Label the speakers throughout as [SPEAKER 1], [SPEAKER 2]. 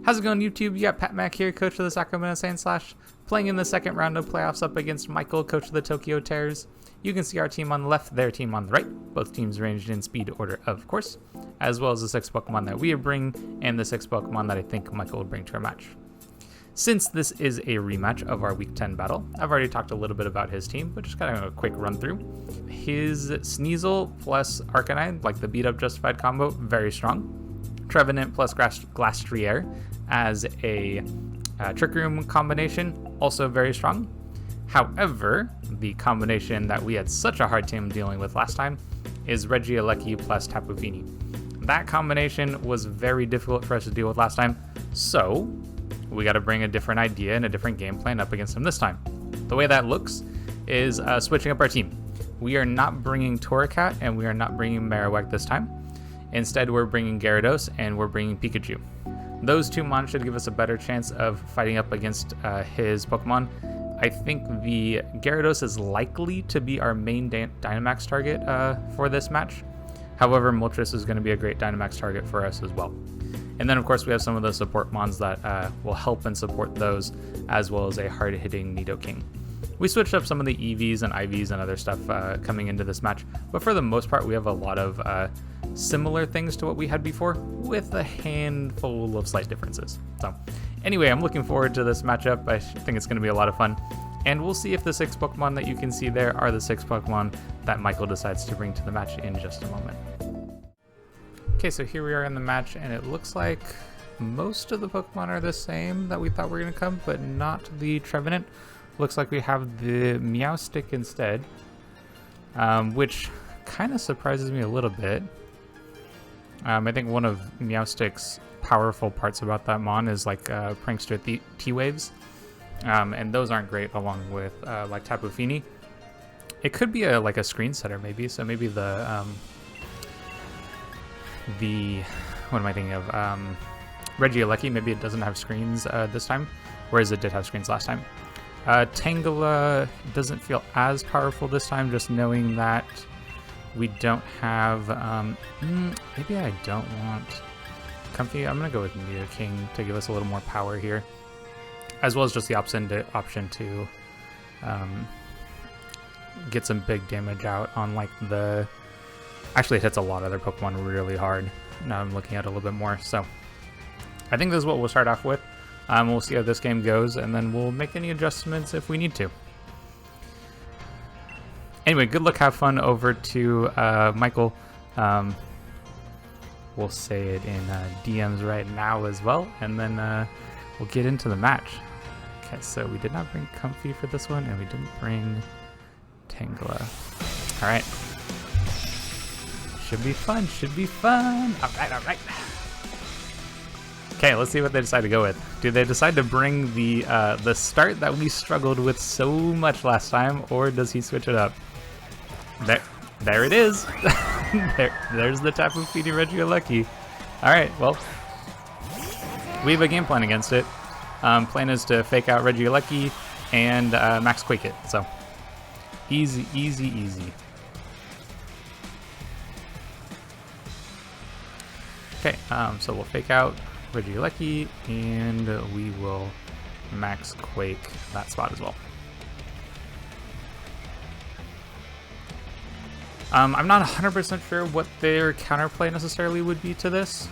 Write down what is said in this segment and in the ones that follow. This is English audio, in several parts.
[SPEAKER 1] How's it going, YouTube? You got Pat Mac here, coach of the Sacramento Sand/, playing in the second round of playoffs up against Michael, coach of the Tokyo Terrors. You can see our team on the left, their team on the right. Both teams ranged in speed order, of course, as well as the 6 Pokemon that we bring and the 6 Pokemon that I think Michael will bring to our match. Since this is a rematch of our Week 10 battle, I've already talked a little bit about his team, but just kind of a quick run through. His Sneasel plus Arcanine, like the beat up justified combo, very strong. Trevenant plus Glastrier as a Trick Room combination, also very strong. However, the combination that we had such a hard time dealing with last time is Regieleki plus Tapu Fini. That combination was very difficult for us to deal with last time, so we got to bring a different idea and a different game plan up against him this time. The way that looks is switching up our team. We are not bringing Torracat and we are not bringing Marowak this time. Instead, we're bringing Gyarados and we're bringing Pikachu. Those two mons should give us a better chance of fighting up against his Pokemon. I think the Gyarados is likely to be our main Dynamax target for this match. However, Moltres is going to be a great Dynamax target for us as well. And then, of course, we have some of the support mons that will help and support those, as well as a hard-hitting Nidoking. We switched up some of the EVs and IVs and other stuff coming into this match, but for the most part, we have a lot of similar things to what we had before, with a handful of slight differences. So, anyway, I'm looking forward to this matchup. I think it's going to be a lot of fun, and we'll see if the 6 Pokemon that you can see there are the 6 Pokemon that Michael decides to bring to the match in just a moment. Okay, so here we are in the match, and it looks like most of the Pokemon are the same that we thought were going to come, but not the Trevenant. Looks like we have the Meowstic instead, which kind of surprises me a little bit. I think one of Meowstic's powerful parts about that mon is like Prankster T-Waves, and those aren't great along with like Tapu Fini. It could be like a screen setter maybe, so maybe the what am I thinking of? Regieleki, maybe it doesn't have screens this time, whereas it did have screens last time. Tangela doesn't feel as powerful this time, just knowing that we don't have, maybe I don't want Comfy. I'm going to go with Nidoking to give us a little more power here, as well as just the option to get some big damage out on like the, actually it hits a lot of other Pokemon really hard. Now I'm looking at it a little bit more, so I think this is what we'll start off with. We'll see how this game goes, and then we'll make any adjustments if we need to. Anyway, good luck, have fun over to Michael. We'll say it in DMs right now as well, and then we'll get into the match. Okay, so we did not bring Comfy for this one, and we didn't bring Tangela. All right. Should be fun, should be fun. All right, all right. Okay, let's see what they decide to go with. Do they decide to bring the start that we struggled with so much last time, or does he switch it up? There it is. There's the Tapu Fini Regieleki. All right, well, we have a game plan against it. Plan is to fake out Regieleki and Max Quake it. So easy, easy, easy. Okay, so we'll fake out Regieleki, and we will Max Quake that spot as well. I'm not 100% sure what their counterplay necessarily would be to this.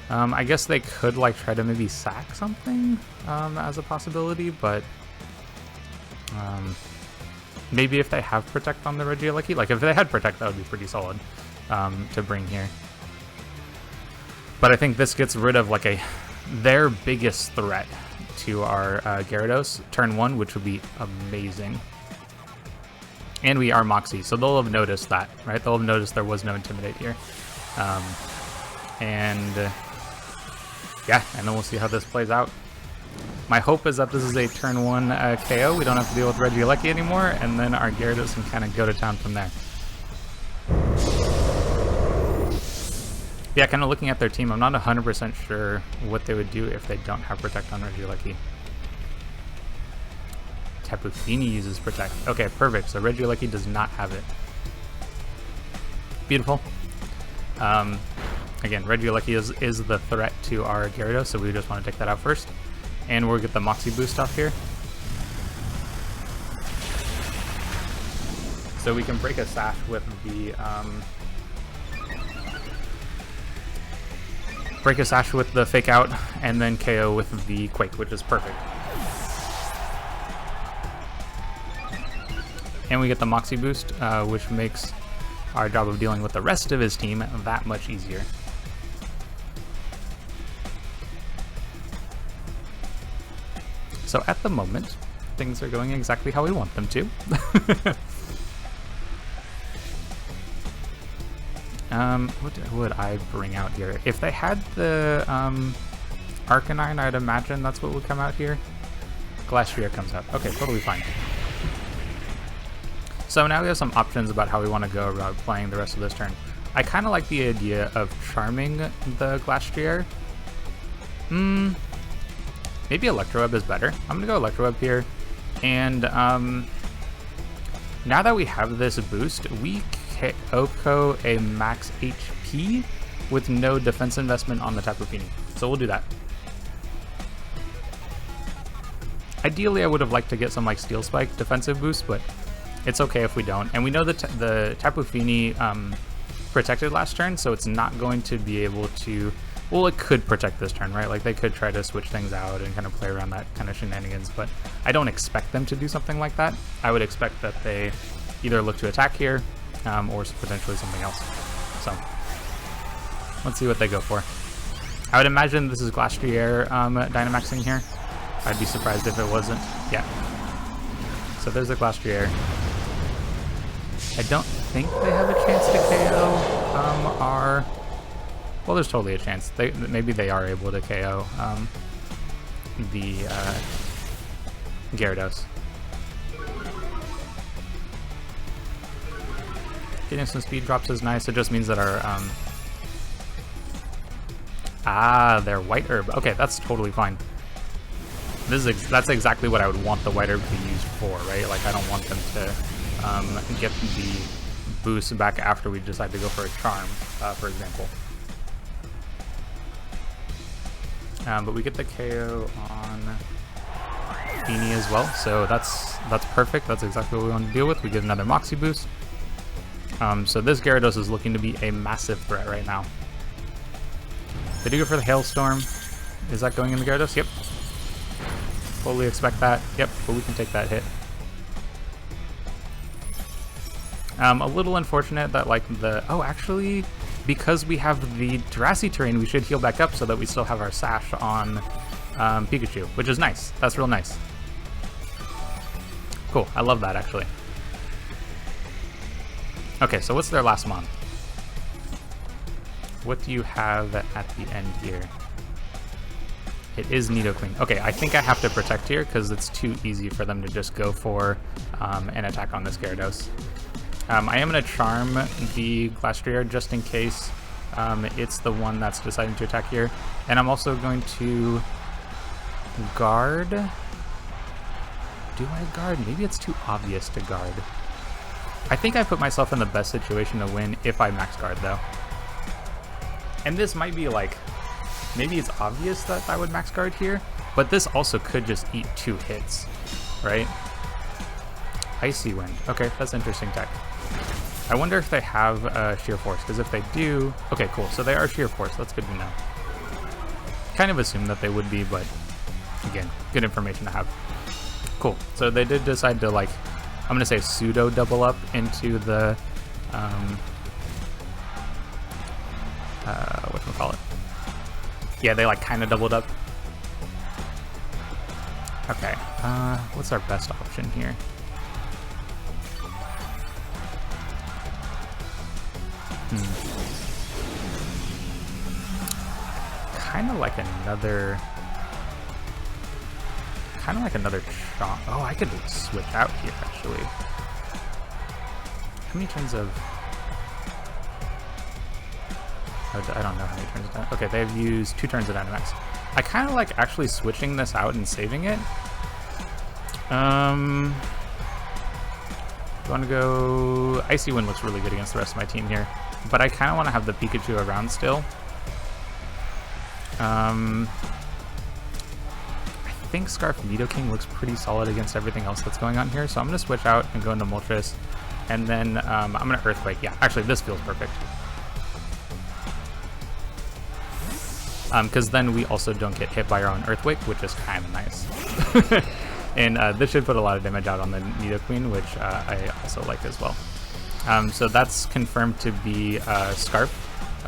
[SPEAKER 1] I guess they could like try to maybe sack something as a possibility, but maybe if they have Protect on the Regieleki, like if they had Protect, that would be pretty solid to bring here. But I think this gets rid of like their biggest threat to our Gyarados turn 1, which would be amazing. And we are Moxie, so they'll have noticed that, right? They'll have noticed there was no Intimidate here. Yeah, and then we'll see how this plays out. My hope is that this is a turn 1 KO. We don't have to deal with Regieleki anymore, and then our Gyarados can kind of go to town from there. Yeah, kind of looking at their team, I'm not 100% sure what they would do if they don't have Protect on Regieleki. Tapu Fini uses Protect. Okay, perfect. So Regieleki does not have it. Beautiful. Again, Regieleki is the threat to our Gyarados, so we just want to take that out first. And we'll get the Moxie boost off here. So we can break a sash with the fake out, and then KO with the Quake, which is perfect. And we get the Moxie boost, which makes our job of dealing with the rest of his team that much easier. So at the moment, things are going exactly how we want them to. What would I bring out here? If they had the Arcanine, I'd imagine that's what would come out here. Glastrier comes out. Okay, totally fine. So now we have some options about how we want to go about playing the rest of this turn. I kind of like the idea of charming the Glastrier. Maybe Electro Web is better. I'm going to go Electro Web here. And now that we have this boost, we KO a max HP with no defense investment on the Tapu Fini. So we'll do that. Ideally, I would have liked to get some like Steel Spike defensive boost, but it's okay if we don't. And we know that the Tapu Fini protected last turn, so it's not going to be able to... Well, it could protect this turn, right? Like, they could try to switch things out and kind of play around that kind of shenanigans, but I don't expect them to do something like that. I would expect that they either look to attack here, or potentially something else. So, let's see what they go for. I would imagine this is Glastrier Dynamaxing here. I'd be surprised if it wasn't. Yeah. So there's a Glastrier. I don't think they have a chance to KO our... Well, there's totally a chance. Maybe they are able to KO the Gyarados. Getting some speed drops is nice. It just means that our their White Herb. Okay, that's totally fine. That's exactly what I would want the White Herb to be used for, right? Like, I don't want them to get the boost back after we decide to go for a Charm, for example. But we get the KO on Fini as well, so that's perfect. That's exactly what we want to deal with. We get another Moxie boost. So this Gyarados is looking to be a massive threat right now. They do go for the Hailstorm. Is that going in the Gyarados? Yep. Totally expect that. Yep, but we can take that hit. A little unfortunate that, like, oh, actually, because we have the Jurassic terrain, we should heal back up so that we still have our Sash on Pikachu, which is nice. That's real nice. Cool. I love that, actually. Okay, so what's their last mon? What do you have at the end here? It is Nidoqueen. Okay, I think I have to protect here because it's too easy for them to just go for an attack on this Gyarados. I am going to Charm the Glastrier just in case it's the one that's deciding to attack here. And I'm also going to guard. Do I guard? Maybe it's too obvious to guard. I think I put myself in the best situation to win if I max guard, though. And this might be like, maybe it's obvious that I would max guard here, but this also could just eat 2 hits, right? Icy Wind. Okay, that's interesting tech. I wonder if they have Sheer Force, because if they do... Okay, cool. So they are Sheer Force. That's good to know. Kind of assumed that they would be, but again, good information to have. Cool. So they did decide to, like, I'm going to say pseudo double up into the... whatchamacallit? Yeah, they, like, kind of doubled up. Okay. What's our best option here? Kind of like another shot. Oh, I could switch out here, actually. How many turns of... I don't know how many turns of... Okay, they've used 2 turns of Dynamax. I kind of like actually switching this out and saving it. Do you want to go... Icy Wind looks really good against the rest of my team here. But I kind of want to have the Pikachu around still. I think Scarf Nidoking looks pretty solid against everything else that's going on here, so I'm going to switch out and go into Moltres, and then I'm going to Earthquake. Yeah, actually, this feels perfect. Because then we also don't get hit by our own Earthquake, which is kind of nice. And this should put a lot of damage out on the Nidoqueen, which I also like as well. So that's confirmed to be Scarf.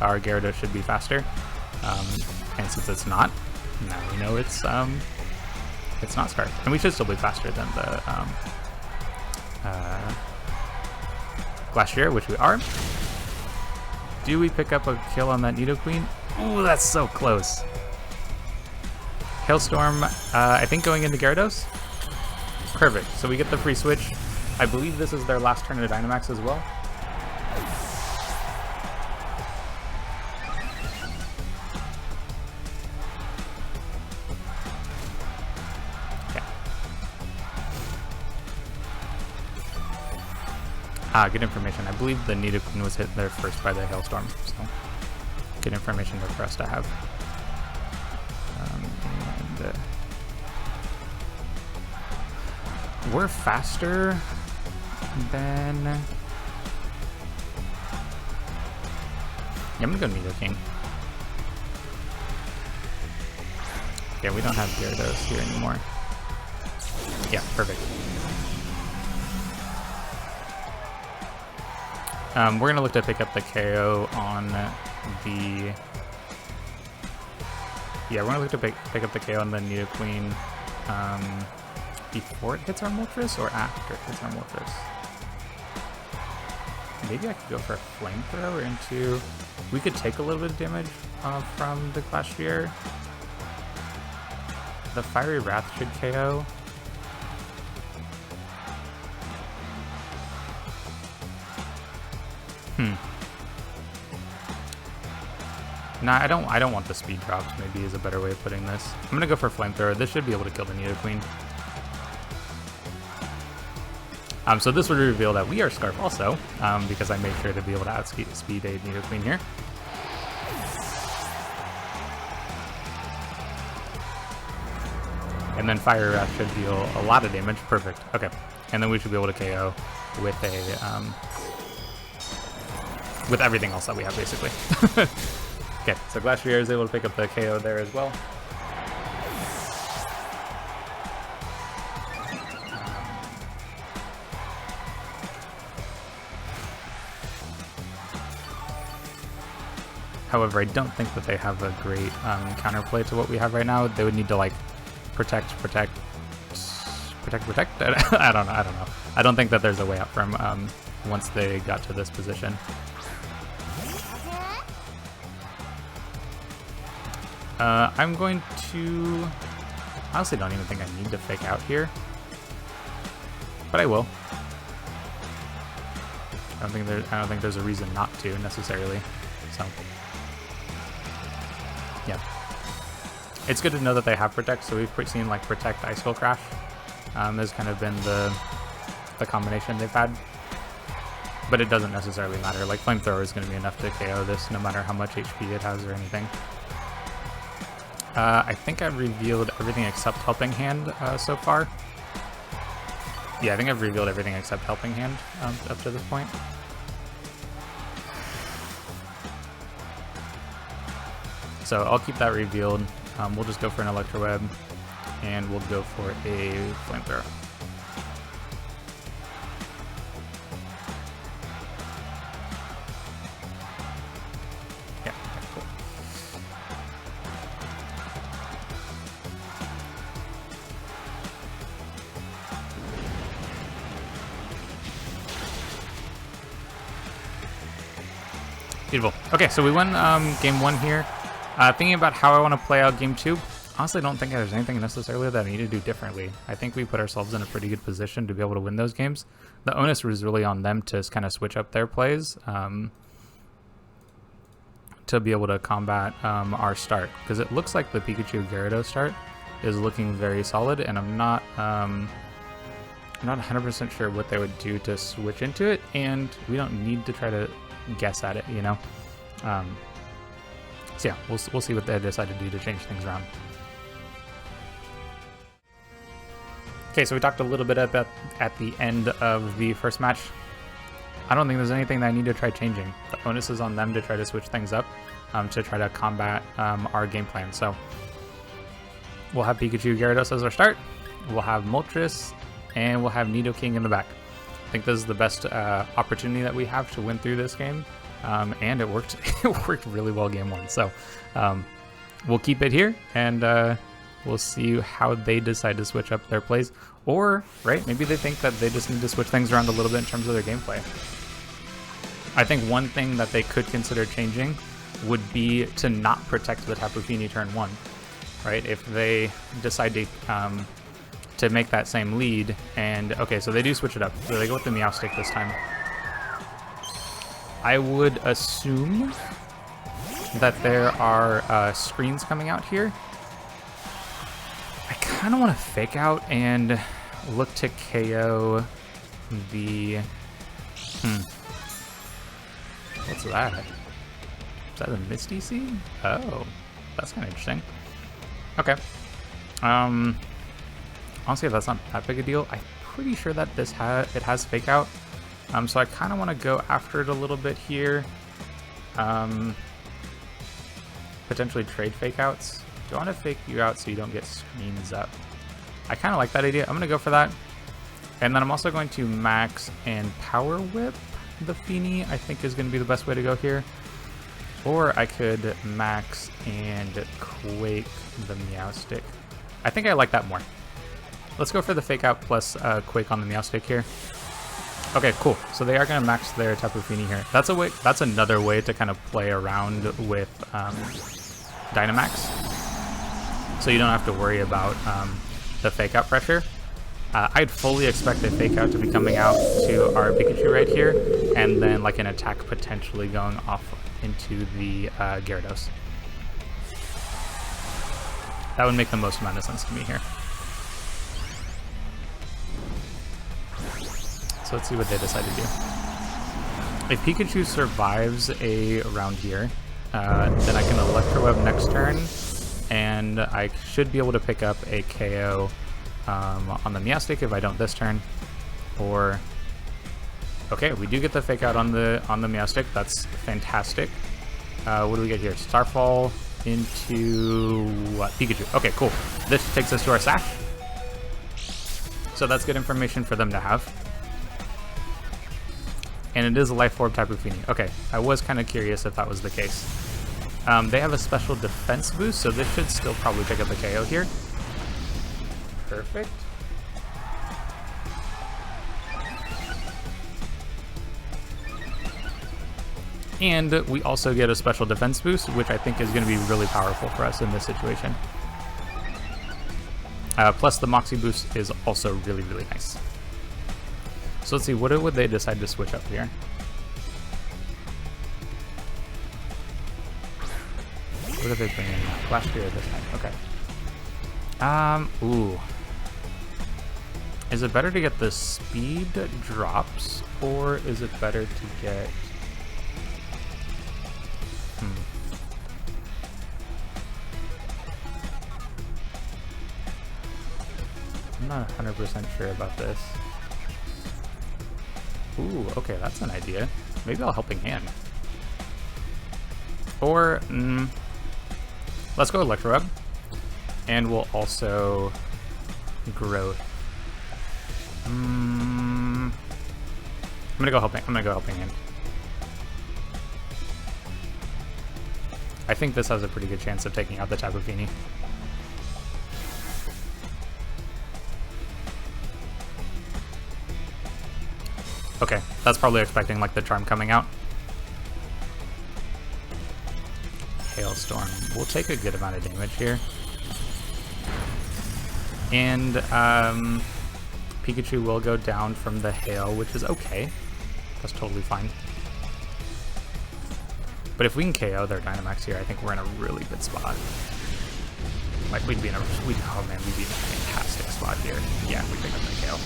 [SPEAKER 1] Our Gyarados should be faster. And since it's not, now we know it's not Scarf. And we should still be faster than the Glacier, which we are. Do we pick up a kill on that Nidoqueen? Ooh, that's so close. Hailstorm, I think going into Gyarados. Perfect, so we get the free switch. I believe this is their last turn of Dynamax as well. Good information. I believe the Nidoqueen was hit there first by the Hailstorm, so good information there for us to have. We're faster than... Yeah, I'm gonna go Nidoking. Yeah, we don't have Gyarados here anymore. Yeah, perfect. We're gonna look to pick up the KO on the... Yeah, we're gonna look to pick up the KO on the Nidoqueen before it hits our Moltres or after it hits our Moltres. Maybe I could go for a Flamethrower into... We could take a little bit of damage from the Glacier. The Fiery Wrath should KO. Nah, I don't want the speed drops, maybe is a better way of putting this. I'm gonna go for Flamethrower. This should be able to kill the Nidoqueen. So this would reveal that we are Scarf also, because I made sure to be able to outspeed a Nidoqueen here. And then Fire Wrath should deal a lot of damage. Perfect. Okay. And then we should be able to KO with a with everything else that we have, basically. Okay, so Glacier is able to pick up the KO there as well. However, I don't think that they have a great counterplay to what we have right now. They would need to, like, protect. I don't know. I don't think that there's a way out from once they got to this position. I'm going to... Honestly, don't even think I need to fake out here, but I will. I don't think there's a reason not to necessarily. So, yeah, it's good to know that they have Protect. So we've seen like Protect, Ice Skull Crash. Has kind of been the combination they've had, but it doesn't necessarily matter. Like Flamethrower is going to be enough to KO this, no matter how much HP it has or anything. I think I've revealed everything except Helping Hand so far. Yeah, I think I've revealed everything except Helping Hand up to this point. So I'll keep that revealed. We'll just go for an Electroweb, and we'll go for a Flamethrower. Beautiful. Okay, so we won game 1 here. Thinking about how I want to play out game 2, honestly don't think there's anything necessarily that I need to do differently. I think we put ourselves in a pretty good position to be able to win those games. The onus was really on them to kind of switch up their plays to be able to combat our start, because it looks like the Pikachu Gyarados start is looking very solid, and I'm not 100% sure what they would do to switch into it, and we don't need to try to guess at it, you know. So yeah, we'll see what they decide to do to change things around. Okay, so we talked a little bit about at the end of the first match. I don't think there's anything that I need to try changing. The onus is on them to try to switch things up to try to combat our game plan. So we'll have Pikachu Gyarados as our start. We'll have Moltres, and we'll have Nidoking in the back. I think this is the best opportunity that we have to win through this game, and it worked. It worked really well game one. So we'll keep it here, and we'll see how they decide to switch up their plays. Or, right, maybe they think that they just need to switch things around a little bit in terms of their gameplay. I think one thing that they could consider changing would be to not protect the Tapu Fini turn 1, right? If they decide to make that same lead, and okay, so they do switch it up. So they go with the Meowstic this time. I would assume that there are screens coming out here. I kind of want to fake out and look to KO the... What's that? Is that a Misty Seed? Oh, that's kind of interesting. Okay. Honestly, that's not that big a deal. I'm pretty sure that this it has fake out. So I kind of want to go after it a little bit here. Potentially trade fake outs. Do I want to fake you out so you don't get screens up? I kind of like that idea. I'm going to go for that. And then I'm also going to max and power whip the Fini, I think is going to be the best way to go here. Or I could max and quake the Meowstic. I think I like that more. Let's go for the fake out plus quake on the Meowstic here. Okay, cool. So they are going to max their Tapu Fini here. That's a way. That's another way to kind of play around with Dynamax, so you don't have to worry about the fake out pressure. I'd fully expect a fake out to be coming out to our Pikachu right here, and then like an attack potentially going off into the Gyarados. That would make the most amount of sense to me here. So let's see what they decide to do. If Pikachu survives a round here, then I can Electro Web next turn, and I should be able to pick up a KO on the Meowstic if I don't this turn. Or okay, we do get the fake out on the Meowstic. That's fantastic. What do we get here? Starfall into what? Pikachu. Okay, cool. This takes us to our Sash. So that's good information for them to have. And it is a Life Orb Tapu Fini. Okay, I was kind of curious if that was the case. They have a special defense boost, so this should still probably pick up a KO here. Perfect. And we also get a special defense boost, which I think is going to be really powerful for us in this situation. Plus the Moxie boost is also really, really nice. So let's see, what would they decide to switch up here? What did they bring in now? Last year or this time? Okay. Ooh. Is it better to get the speed drops, or is it better to get... I'm not 100% sure about this. Ooh, okay, that's an idea. Maybe I'll Helping Hand. Or, let's go Electro Web. And we'll also Growth. I'm gonna go Helping Hand. I think this has a pretty good chance of taking out the Tapu Fini. Okay, that's probably expecting like the Charm coming out. Hailstorm. We'll take a good amount of damage here. And Pikachu will go down from the hail, which is okay. That's totally fine. But if we can KO their Dynamax here, I think we're in a really good spot. Like we'd be in a oh man, we'd be in a fantastic spot here. Yeah, we pick up the KO.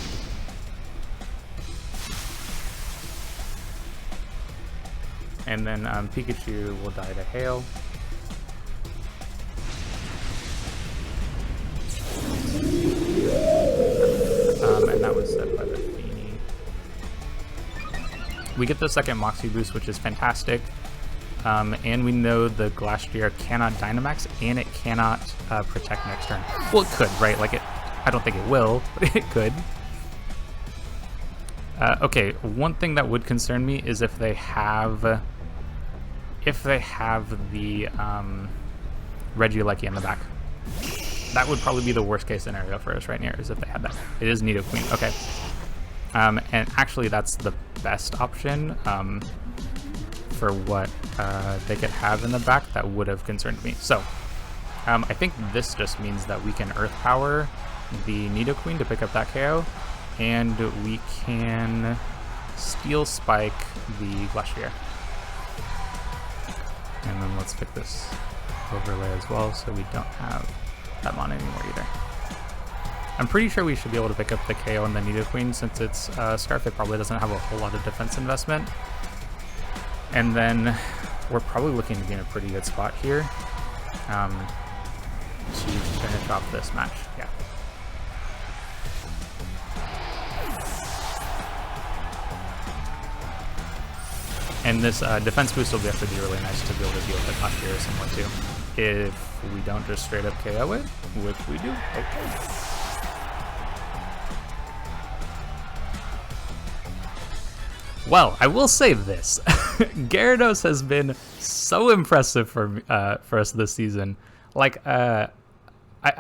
[SPEAKER 1] And then Pikachu will die to hail. We get the second Moxie boost, which is fantastic. And we know the Glastrier cannot Dynamax, and it cannot protect next turn. Well, it could, right? Like, I don't think it will, but it could. Okay, one thing that would concern me is if they have the Regieleki in the back. That would probably be the worst case scenario for us right here, is if they had that. It is Nidoqueen, okay. And actually that's the best option for what they could have in the back that would have concerned me. So I think this just means that we can Earth Power the Nidoqueen to pick up that KO, and we can Steel Spike the Glastrier. And then let's pick this overlay as well so we don't have that mon anymore either. I'm pretty sure we should be able to pick up the KO and the Nidoqueen since it's Scarf. It probably doesn't have a whole lot of defense investment. And then we're probably looking to be in a pretty good spot here to finish off this match. Yeah. And this defense boost will have to be really nice to be able to deal with the Glastrier or someone too. If we don't just straight up KO it, which we do. Okay. Well, I will say this. Gyarados has been so impressive for us this season. Like, I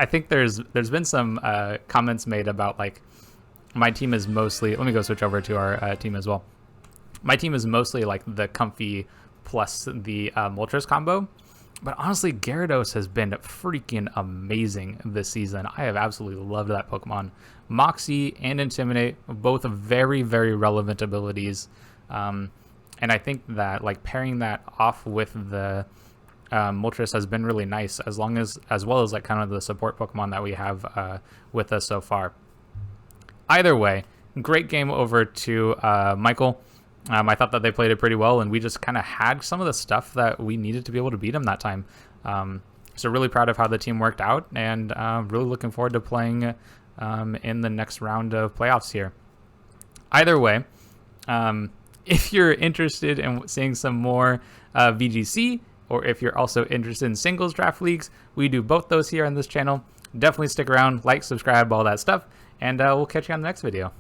[SPEAKER 1] think there's been some comments made about, like, my team is mostly... Let me go switch over to our team as well. My team is mostly like the Comfy plus the Moltres combo. But honestly, Gyarados has been freaking amazing this season. I have absolutely loved that Pokemon. Moxie and Intimidate, both very, very relevant abilities. And I think that like pairing that off with the Moltres has been really nice, as well as like kind of the support Pokemon that we have with us so far. Either way, great game over to Michael. I thought that they played it pretty well, and we just kind of had some of the stuff that we needed to be able to beat them that time. So really proud of how the team worked out, and really looking forward to playing in the next round of playoffs here. Either way, if you're interested in seeing some more VGC, or if you're also interested in singles draft leagues, we do both those here on this channel. Definitely stick around, like, subscribe, all that stuff, and we'll catch you on the next video.